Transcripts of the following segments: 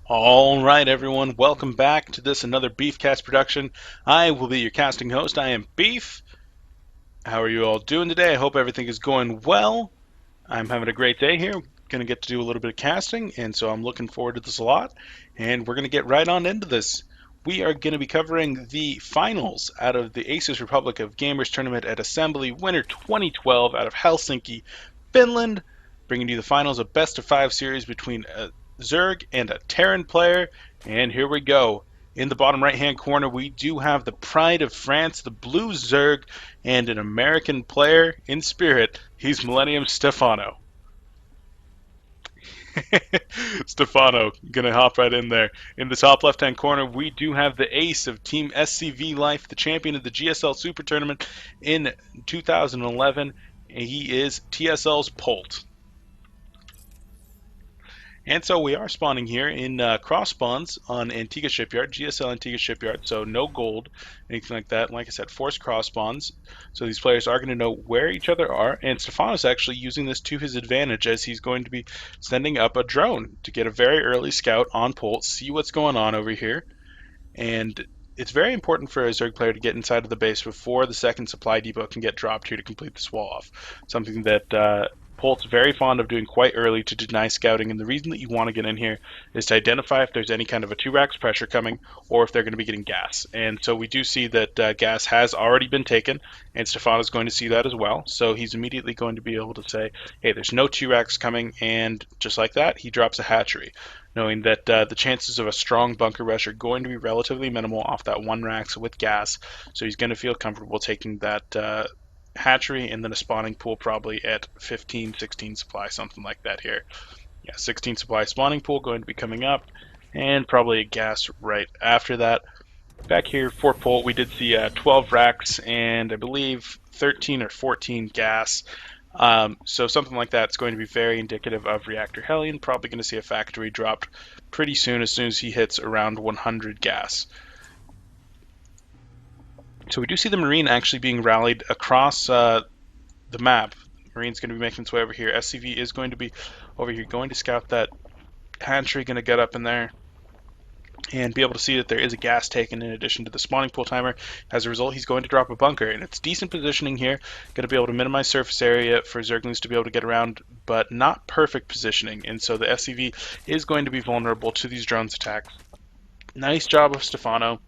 All right, everyone, welcome back to this another Beefcast production. I will be your casting host. I am Beef. How are you all doing today? I hope everything is going well. I'm having a great day here. Going to get to do a little bit of casting, and so I'm looking forward to this a lot. And we're going to get right on into this. We are going to be covering the finals out of the Asus Republic of Gamers tournament at Assembly Winter 2012 out of Helsinki, Finland, bringing you the finals of best of five series between a Zerg and a Terran player. And here we go. In the bottom right hand corner, we do have the pride of France, the blue Zerg, and an American player in spirit. He's mil.Stephano. Stephano, gonna hop right in there. In the top left-hand corner, we do have the ace of Team SCV Life, the champion of the GSL Super Tournament in 2011. He is TSL.Polt. And so we are spawning here in cross spawns on Antigua Shipyard, GSL Antigua Shipyard, so no gold, anything like that. Like I said, forced cross spawns, so these players are going to know where each other are, and Stefano's actually using this to his advantage as he's going to be sending up a drone to get a very early scout on Polt, see what's going on over here, and it's very important for a Zerg player to get inside of the base before the second supply depot can get dropped here to complete this wall off. Something that Polt's very fond of doing quite early to deny scouting, and the reason that you want to get in here is to identify if there's any kind of a 2-rax pressure coming or if they're going to be getting gas. And so we do see that gas has already been taken, and Stefano's going to see that as well. So he's immediately going to be able to say, hey, there's no 2-rax coming, and just like that, he drops a hatchery, knowing that the chances of a strong bunker rush are going to be relatively minimal off that 1-rax with gas. So he's going to feel comfortable taking that hatchery and then a spawning pool probably at 15, 16 supply, something like that here. Yeah, 16 supply spawning pool going to be coming up, and probably a gas right after that. Back here for Polt, we did see 12 racks and I believe 13 or 14 gas. So something like that is going to be very indicative of Reactor Hellion. Probably going to see a factory dropped pretty soon as he hits around 100 gas. So we do see the Marine actually being rallied across the map. Marine's going to be making its way over here. SCV is going to be over here, going to scout that hatchery, going to get up in there and be able to see that there is a gas taken in addition to the spawning pool timer. As a result, he's going to drop a bunker, and it's decent positioning here. Going to be able to minimize surface area for Zerglings to be able to get around, but not perfect positioning, and so the SCV is going to be vulnerable to these drones attacks. Nice job of Stefano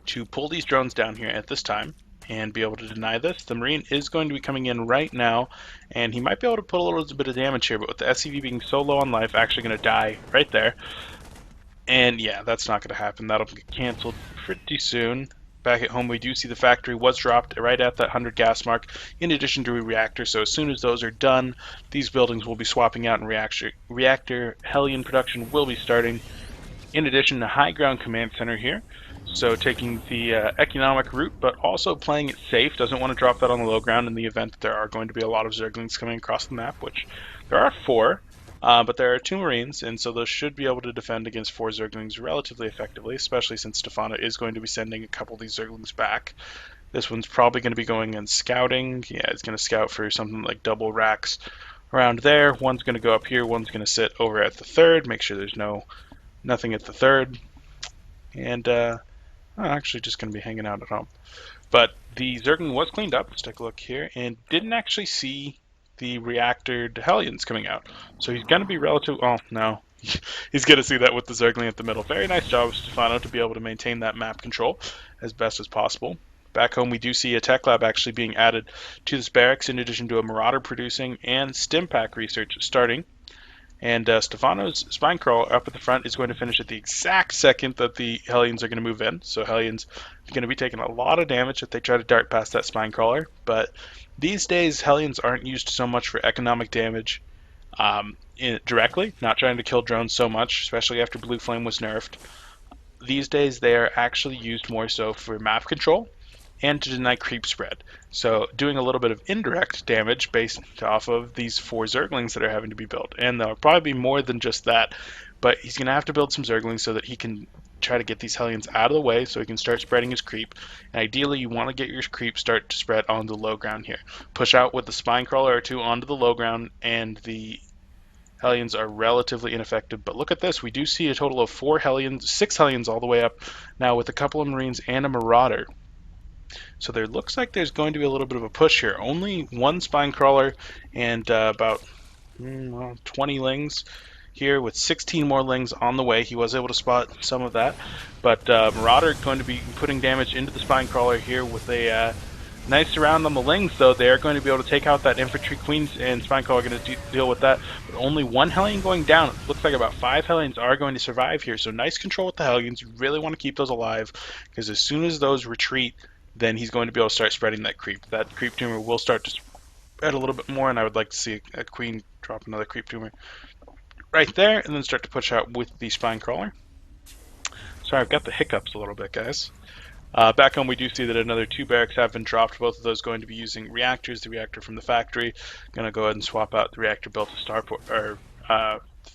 to pull these drones down here at this time and be able to deny this. The Marine is going to be coming in right now, and he might be able to put a little bit of damage here, but with the SCV being so low on life, actually going to die right there. And yeah, that's not going to happen. That'll get canceled pretty soon. Back at home, we do see the factory was dropped right at that 100 gas mark, in addition to a reactor. So as soon as those are done, these buildings will be swapping out, and reactor Hellion production will be starting. In addition, to high ground command center here. So taking the economic route, but also playing it safe. Doesn't want to drop that on the low ground in the event that there are going to be a lot of Zerglings coming across the map, which there are 4. But there are 2 Marines, and so those should be able to defend against 4 Zerglings relatively effectively, especially since Stefano is going to be sending a couple of these Zerglings back. This one's probably going to be going in scouting. Yeah, it's going to scout for something like double racks around there. One's going to go up here, one's going to sit over at the third, make sure there's nothing at the third. And I'm actually just going to be hanging out at home. But the Zergling was cleaned up. Let's take a look here, and didn't actually see the reactor Hellions coming out. So he's going to be oh no, he's going to see that with the Zergling at the middle. Very nice job, Stefano, to be able to maintain that map control as best as possible. Back home, we do see a tech lab actually being added to this barracks, in addition to a Marauder producing and stim pack research starting. And Stefano's spine crawler up at the front is going to finish at the exact second that the Hellions are going to move in. So Hellions are going to be taking a lot of damage if they try to dart past that spine crawler. But these days, Hellions aren't used so much for economic damage directly, not trying to kill drones so much, especially after Blue Flame was nerfed. These days, they are actually used more so for map control and to deny creep spread. So doing a little bit of indirect damage based off of these 4 Zerglings that are having to be built. And there'll probably be more than just that, but he's going to have to build some Zerglings so that he can try to get these Hellions out of the way so he can start spreading his creep. And ideally, you want to get your creep start to spread on the low ground here. Push out with the spine crawler or 2 onto the low ground, and the Hellions are relatively ineffective, but look at this. We do see a total of 6 Hellions all the way up now with a couple of Marines and a Marauder. So there looks like there's going to be a little bit of a push here. Only one Spine Crawler and about 20 Lings here with 16 more Lings on the way. He was able to spot some of that. But Marauder going to be putting damage into the Spine Crawler here with a nice surround on the Lings, though. They are going to be able to take out that Infantry. Queens and Spine Crawler are going to deal with that. But only one Hellion going down. It looks like about 5 Hellions are going to survive here. So nice control with the Hellions. You really want to keep those alive, because as soon as those retreat, then he's going to be able to start spreading that creep. That creep tumor will start to spread a little bit more, and I would like to see a Queen drop another creep tumor right there, and then start to push out with the Spine Crawler. Sorry, I've got the hiccups a little bit, guys. Back home, we do see that another 2 barracks have been dropped. Both of those going to be using reactors. The reactor from the factory. Going to go ahead and swap out the reactor built to Starport, or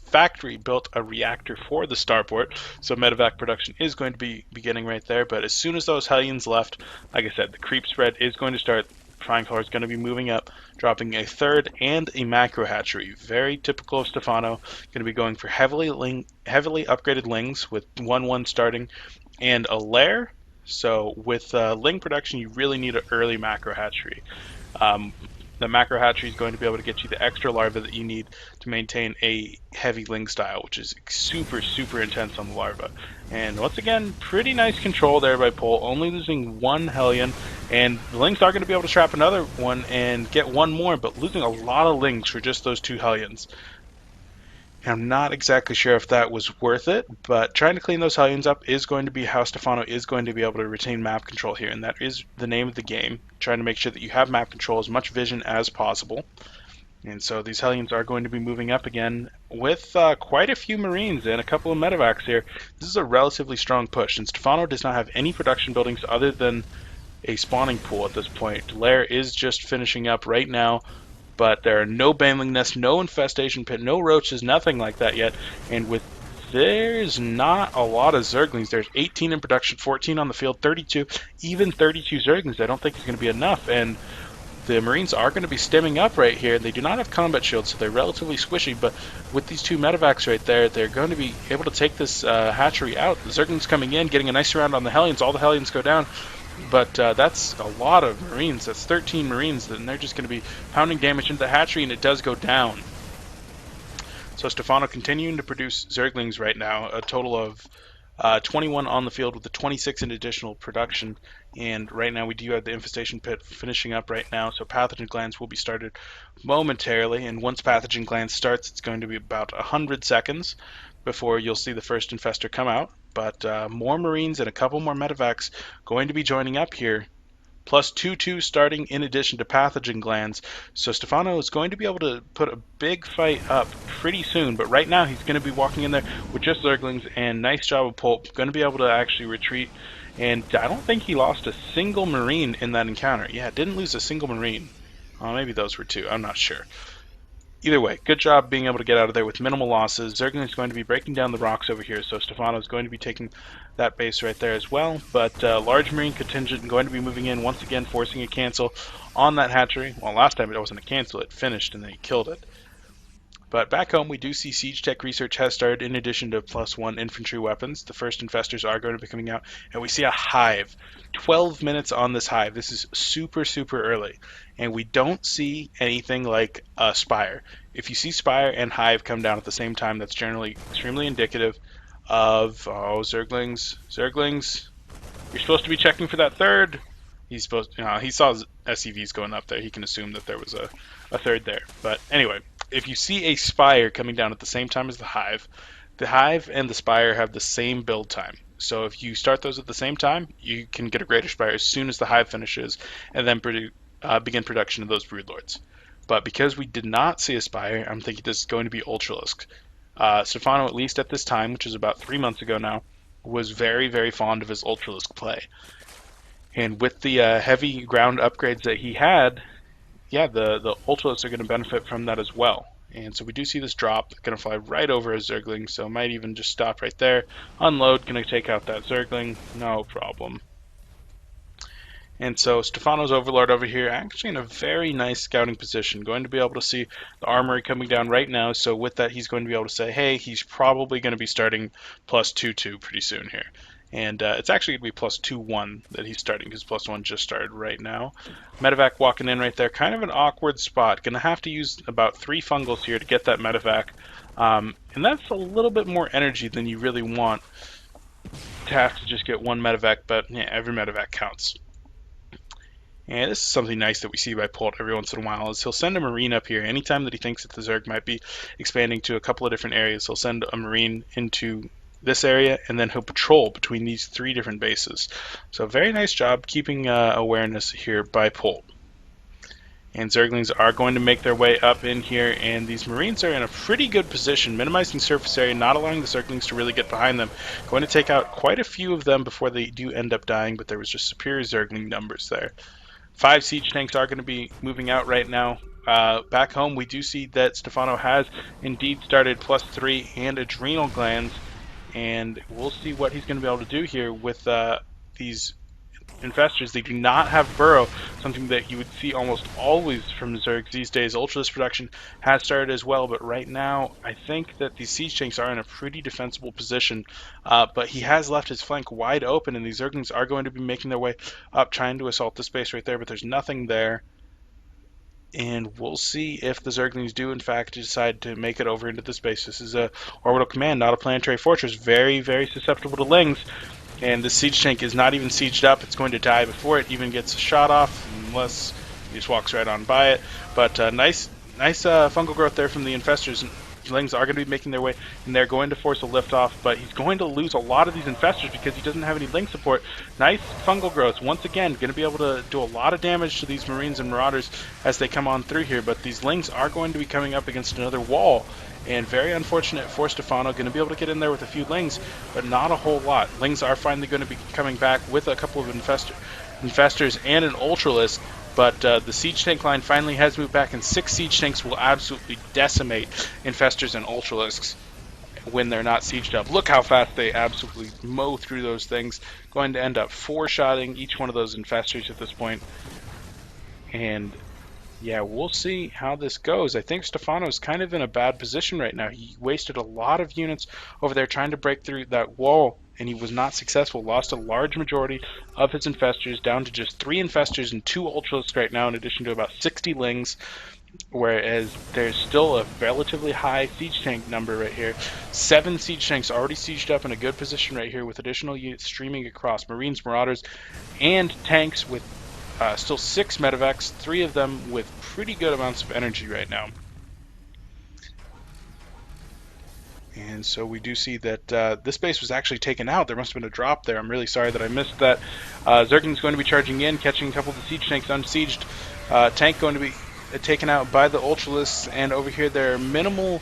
factory built a reactor for the Starport. So medevac production is going to be beginning right there. But as soon as those Hellions left, like I said, the creep spread is going to start. Flying Color is going to be moving up, dropping a 3rd and a macro hatchery. Very typical of Stephano. Going to be going for heavily upgraded Lings with 1-1 starting and a lair. So with Ling production, you really need an early macro hatchery. The macro hatchery is going to be able to get you the extra larva that you need to maintain a heavy Ling style, which is super, super intense on the larva. And once again, pretty nice control there by Polt, only losing 1 Hellion, and the Lings are going to be able to trap another one and get 1 more, but losing a lot of Lings for just those 2 Hellions. I'm not exactly sure if that was worth it, but trying to clean those Hellions up is going to be how Stephano is going to be able to retain map control here, and that is the name of the game, trying to make sure that you have map control, as much vision as possible. And so these Hellions are going to be moving up again with quite a few Marines and a couple of medevacs here. This is a relatively strong push, and Stephano does not have any production buildings other than a spawning pool at this point. Lair is just finishing up right now, but there are no baneling nests, no infestation pit, no roaches, nothing like that yet. And with there's not a lot of Zerglings. There's 18 in production, 14 on the field, 32, even 32 Zerglings. I don't think it's going to be enough. And the Marines are going to be stemming up right here. They do not have combat shields, so they're relatively squishy, but with these 2 medevacs right there, they're going to be able to take this hatchery out. The Zerglings coming in, getting a nice round on the Hellions. All the Hellions go down, but that's a lot of Marines. That's 13 Marines, and they're just going to be pounding damage into the hatchery, and it does go down. So Stephano continuing to produce Zerglings right now, a total of 21 on the field with the 26 in additional production, and right now we do have the infestation pit finishing up right now, so pathogen glands will be started momentarily, and once pathogen glands starts, it's going to be about 100 seconds before you'll see the first infestor come out, but more Marines and a couple more medevacs going to be joining up here, plus 2-2 starting in addition to pathogen glands. So Stephano is going to be able to put a big fight up pretty soon, but right now he's going to be walking in there with just Zerglings, and nice job of Polt, going to be able to actually retreat, and I don't think he lost a single Marine in that encounter. Yeah, didn't lose a single Marine. Maybe those were 2, I'm not sure. Either way, good job being able to get out of there with minimal losses. Zergling is going to be breaking down the rocks over here, so Stephano is going to be taking that base right there as well. But large Marine contingent going to be moving in once again, forcing a cancel on that hatchery. Well, last time it wasn't a cancel, it finished and then he killed it. But back home, we do see Siege Tech research has started in addition to +1 infantry weapons. The first infestors are going to be coming out, and we see a hive. 12 minutes on this hive. This is super, super early, and we don't see anything like a spire. If you see spire and hive come down at the same time, that's generally extremely indicative of, Zerglings. Zerglings, you're supposed to be checking for that 3rd. He's supposed, he saw SCVs going up there. He can assume that there was a 3rd there. But anyway, if you see a spire coming down at the same time as the hive and the spire have the same build time. So if you start those at the same time, you can get a greater spire as soon as the hive finishes, and then begin production of those broodlords. But because we did not see a spire, I'm thinking this is going to be Ultralisk. Stephano, at least at this time, which is about 3 months ago now, was very, very fond of his Ultralisk play. And with the heavy ground upgrades that he had, yeah, the Ultralisks are going to benefit from that as well. And so we do see this drop, going to fly right over a Zergling, so might even just stop right there. Unload, going to take out that Zergling, no problem. And so Stephano's Overlord over here actually in a very nice scouting position, going to be able to see the armory coming down right now. So with that, he's going to be able to say, hey, he's probably going to be starting plus 2-2 pretty soon here. And it's actually going to be plus 2-1 that he's starting, because plus 1 just started right now. Medevac walking in right there, kind of an awkward spot. Going to have to use about 3 fungals here to get that Medevac. And that's a little bit more energy than you really want to have to just get one Medevac, but yeah, every Medevac counts. And this is something nice that we see by Polt every once in a while, is he'll send a Marine up here. Anytime that he thinks that the Zerg might be expanding to a couple of different areas, he'll send a Marine into this area, and then he'll patrol between these 3 different bases. So very nice job keeping awareness here by Polt. And Zerglings are going to make their way up in here, and these Marines are in a pretty good position, minimizing surface area, not allowing the Zerglings to really get behind them. Going to take out quite a few of them before they do end up dying, but there was just superior Zergling numbers there. 5 siege tanks are going to be moving out right now. Back home, we do see that Stephano has indeed started +3 and adrenal glands, and we'll see what he's going to be able to do here with these infestors. They do not have burrow, something that you would see almost always from Zergs these days. Ultralisk production has started as well, but right now I think that these siege tanks are in a pretty defensible position, but he has left his flank wide open, and these Zerglings are going to be making their way up, trying to assault the space right there, but there's nothing there. And we'll see if the Zerglings do in fact decide to make it over into the space. This is a orbital command, not a planetary fortress. Very, very susceptible to lings. And the siege tank is not even sieged up. It's going to die before it even gets a shot off, unless he just walks right on by it. But nice fungal growth there from the infestors. Lings are going to be making their way, and they're going to force a liftoff, but he's going to lose a lot of these infestors because he doesn't have any ling support. Nice fungal growth. Once again, going to be able to do a lot of damage to these Marines and Marauders as they come on through here, but these lings are going to be coming up against another wall. And very unfortunate for Stephano, going to be able to get in there with a few lings, but not a whole lot. Lings are finally going to be coming back with a couple of infestors and an ultralisk, but the siege tank line finally has moved back, and 6 siege tanks will absolutely decimate infestors and ultralisks when they're not sieged up. Look how fast they absolutely mow through those things. Going to end up 4-shotting each one of those infestors at this point. And yeah, we'll see how this goes. I think Stephano's kind of in a bad position right now. He wasted a lot of units over there trying to break through that wall, and he was not successful. Lost a large majority of his infestors, down to just 3 infestors and 2 ultralisks right now, in addition to about 60 lings, whereas there's still a relatively high siege tank number right here. 7 siege tanks already sieged up in a good position right here, with additional units streaming across. Marines, Marauders, and tanks with still 6 medevacs, 3 of them with pretty good amounts of energy right now. And so we do see that this base was actually taken out. There must have been a drop there. I'm really sorry that I missed that. Zergling's going to be charging in, catching a couple of the siege tanks unsieged. Tank going to be taken out by the ultralisks, and over here there are minimal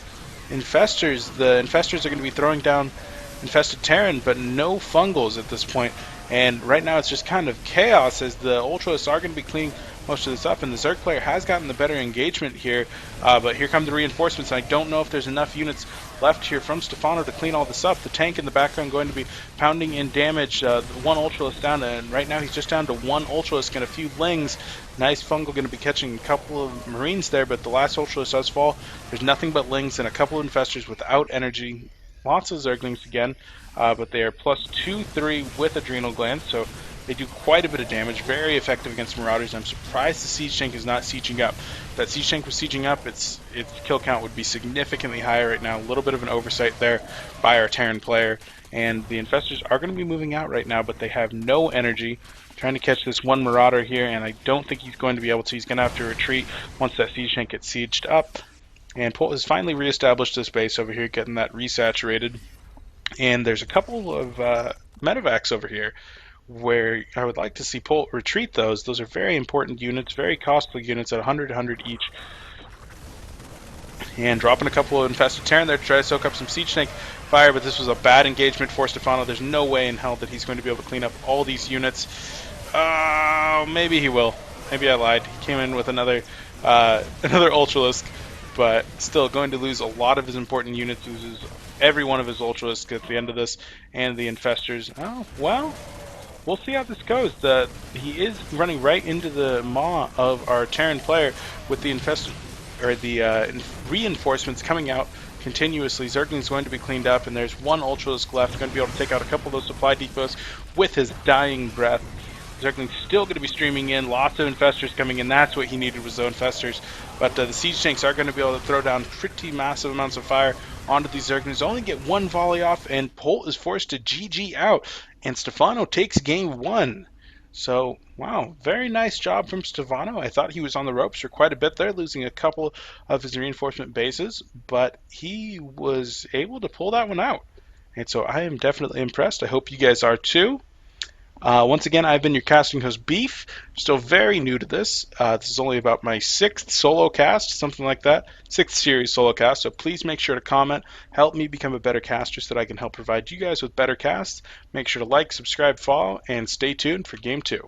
infestors. The infestors are going to be throwing down infested Terran, but no fungals at this point. And right now it's just kind of chaos, as the ultralists are going to be cleaning most of this up, and the Zerg player has gotten the better engagement here, but here come the reinforcements, and I don't know if there's enough units left here from Stephano to clean all this up. The tank in the background going to be pounding in damage. One ultralist down, and right now he's just down to 1 ultralist and a few lings. Nice fungal going to be catching a couple of Marines there, but the last ultralist does fall. There's nothing but lings and a couple of infestors without energy. Lots of Zerglings again, but they are +2-3 with adrenal glands, so they do quite a bit of damage. Very effective against Marauders. I'm surprised the siege tank is not sieging up. If that siege tank was sieging up, its kill count would be significantly higher right now. A little bit of an oversight there by our Terran player. And the infestors are going to be moving out right now, but they have no energy. Trying to catch this one Marauder here, and I don't think he's going to be able to. He's going to have to retreat once that siege tank gets sieged up. And Polt has finally reestablished this base over here, getting that resaturated. And there's a couple of medevacs over here where I would like to see Polt retreat those. Those are very important units, very costly units at 100 each. And dropping a couple of infested Terran there to try to soak up some siege tank fire, but this was a bad engagement for Stephano. There's no way in hell that he's going to be able to clean up all these units. Maybe he will. Maybe I lied. He came in with another ultralisk, but still going to lose a lot of his important units. Loses every one of his ultralisks at the end of this, and the infestors. Oh, well, we'll see how this goes. He is running right into the maw of our Terran player with the reinforcements coming out continuously. Zergling's going to be cleaned up, and there's one Ultralisk left, going to be able to take out a couple of those supply depots with his dying breath. Zergling's still going to be streaming in. Lots of infestors coming in. That's what he needed, was those infestors. But the siege tanks are going to be able to throw down pretty massive amounts of fire onto these Zerglings. Only get one volley off, and Polt is forced to GG out. And Stephano takes game one. So, wow, very nice job from Stephano. I thought he was on the ropes for quite a bit there, losing a couple of his reinforcement bases, but he was able to pull that one out. And so I am definitely impressed. I hope you guys are too. Once again, I've been your casting host, Beef. Still very new to this. This is only about my 6th solo cast, something like that. 6th series solo cast. So please make sure to comment. Help me become a better caster so that I can help provide you guys with better casts. Make sure to like, subscribe, follow, and stay tuned for Game 2.